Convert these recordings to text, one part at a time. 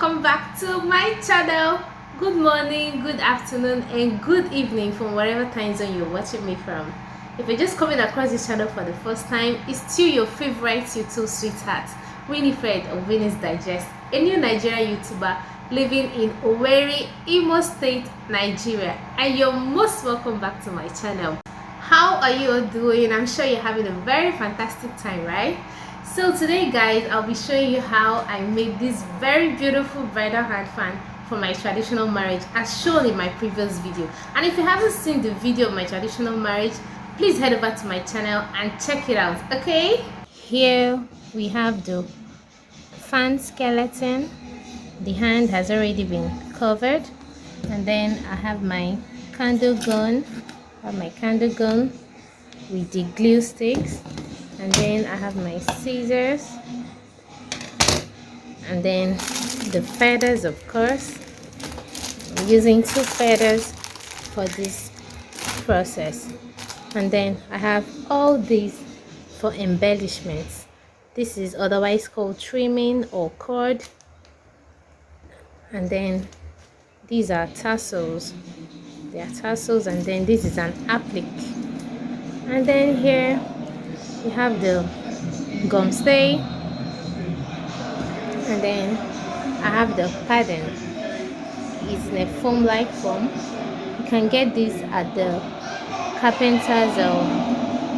welcome back to my channel. Good morning, good afternoon, and good evening from wherever time zone you're watching me from. If you're just coming across this channel for the first time, it's still your favorite YouTube sweetheart, Winnie of Winnie's Digest, a new Nigerian YouTuber living in Owerri, Imo State, Nigeria, and you're most welcome back to my channel. How are you all doing? I'm sure you're having a very fantastic time, right? So today guys, I'll be showing you how I made this very beautiful bridal handfan for my traditional marriage as shown in my previous video. And if you haven't seen the video of my traditional marriage, please head over to my channel and check it out, okay? Here we have the fan skeleton. The hand has already been covered, and then I have my candle gun. With the glue sticks, and then I have my scissors, and then the feathers, of course. I'm using 2 feathers for this process, and then I have all these for embellishments. This is otherwise called trimming or cord, and then these are tassels. They are tassels, and then this is an applique, and then here we have the gum stay, and then I have the pattern. It's in a foam like form. You can get this at the carpenter's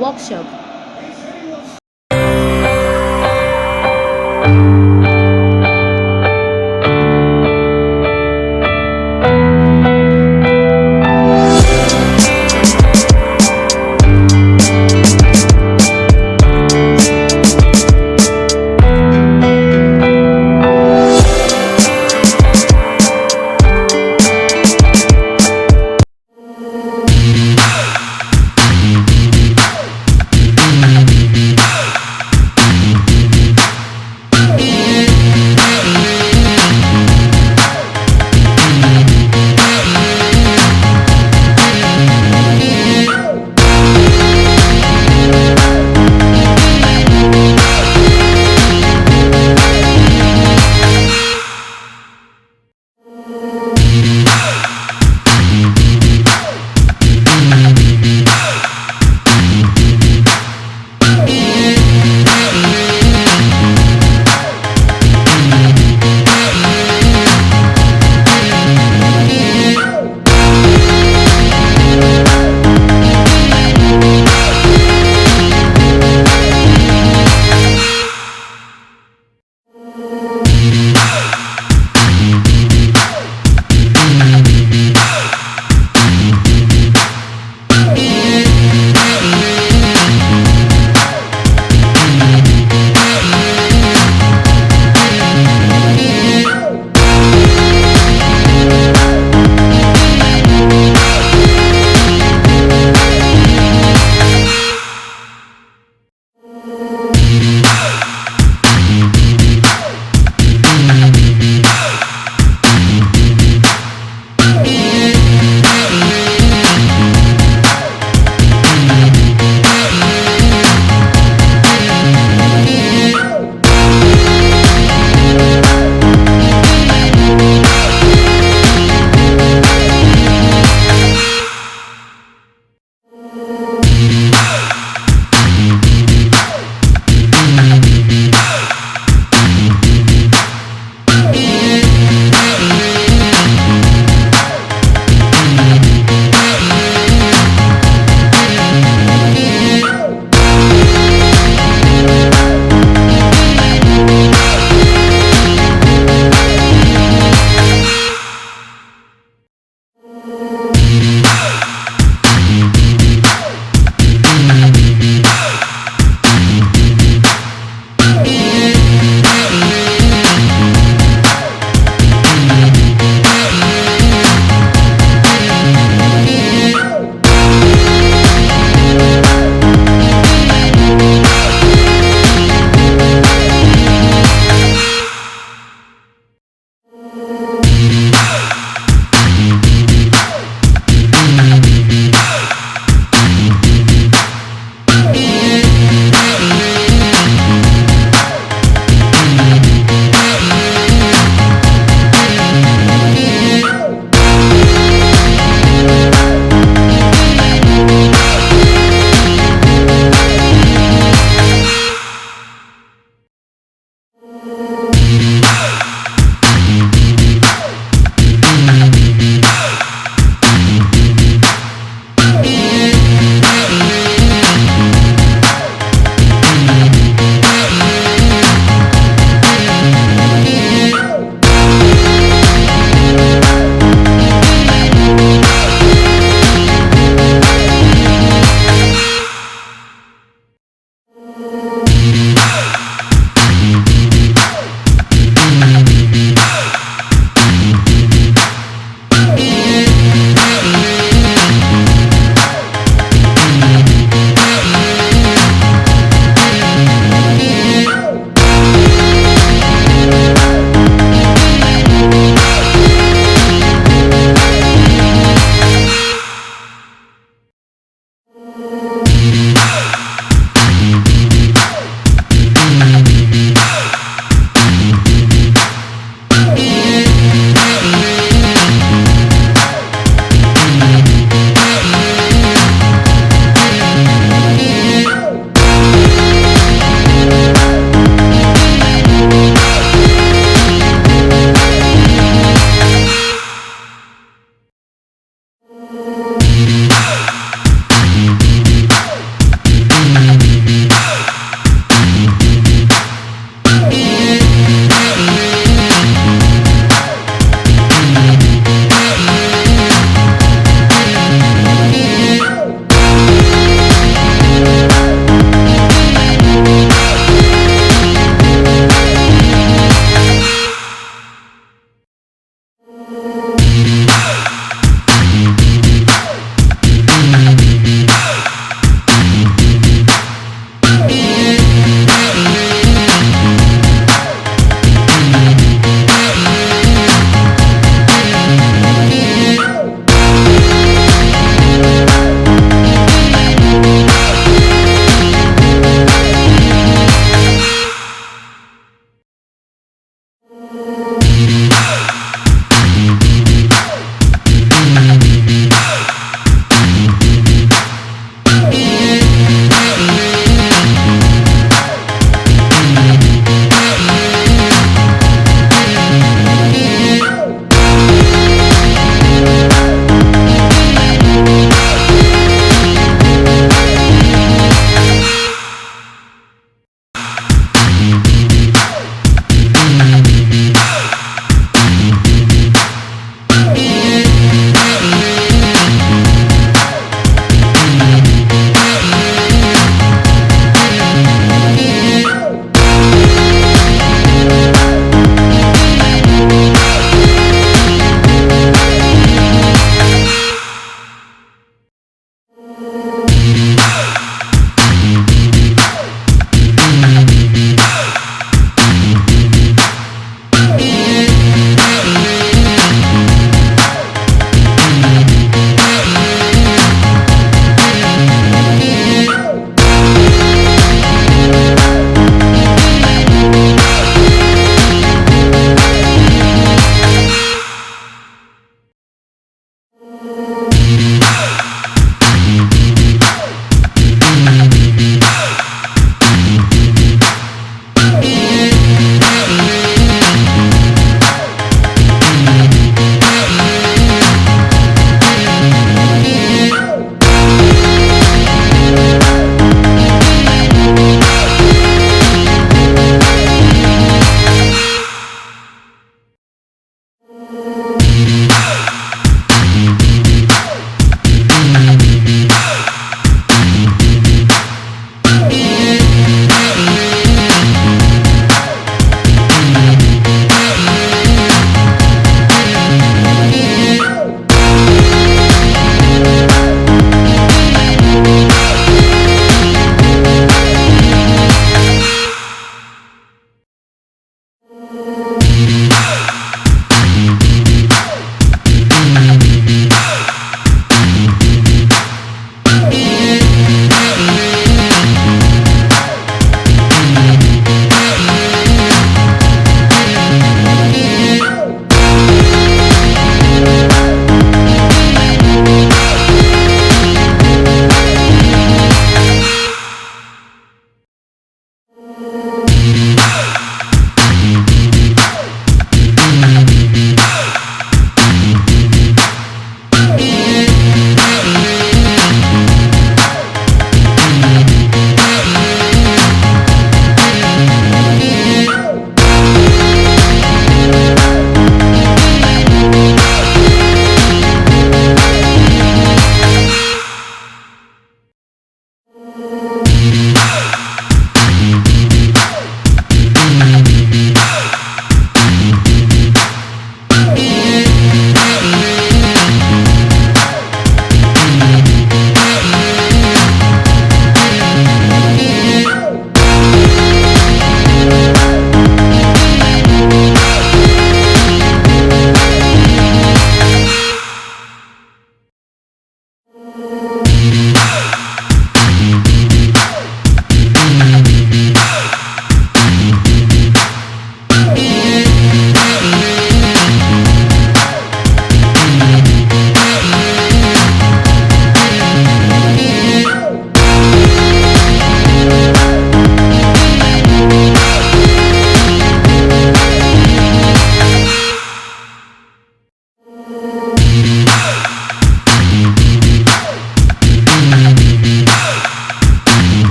workshop.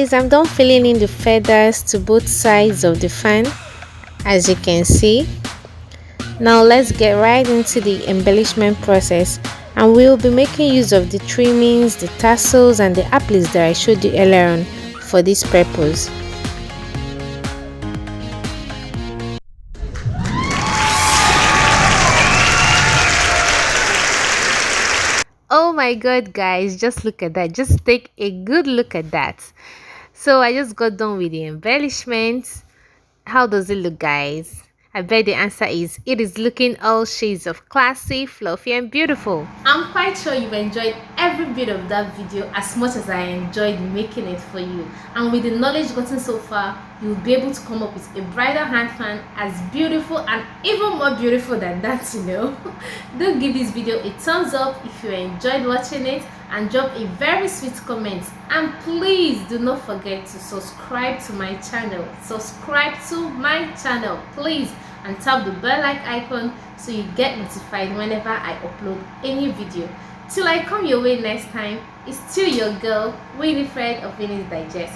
guys, I'm done filling in the feathers to both sides of the fan, as you can see. Now let's get right into the embellishment process, and we'll be making use of the trimmings, the tassels and the appliques that I showed you earlier on for this purpose. Oh my god guys, just look at that. Just take a good look at that. So I just got done with the embellishments. How does it look, guys? I bet the answer is it is looking all shades of classy, fluffy and beautiful. I'm quite sure you've enjoyed every bit of that video as much as I enjoyed making it for you. And with the knowledge gotten so far, you'll be able to come up with a bridal hand fan as beautiful and even more beautiful than that, you know. Do give this video a thumbs up if you enjoyed watching it, and drop a very sweet comment, and please do not forget to subscribe to my channel. Please, and tap the bell like icon so you get notified whenever I upload any video. Till I come your way next time, it's still your girl Winnie of Winnie's Digest.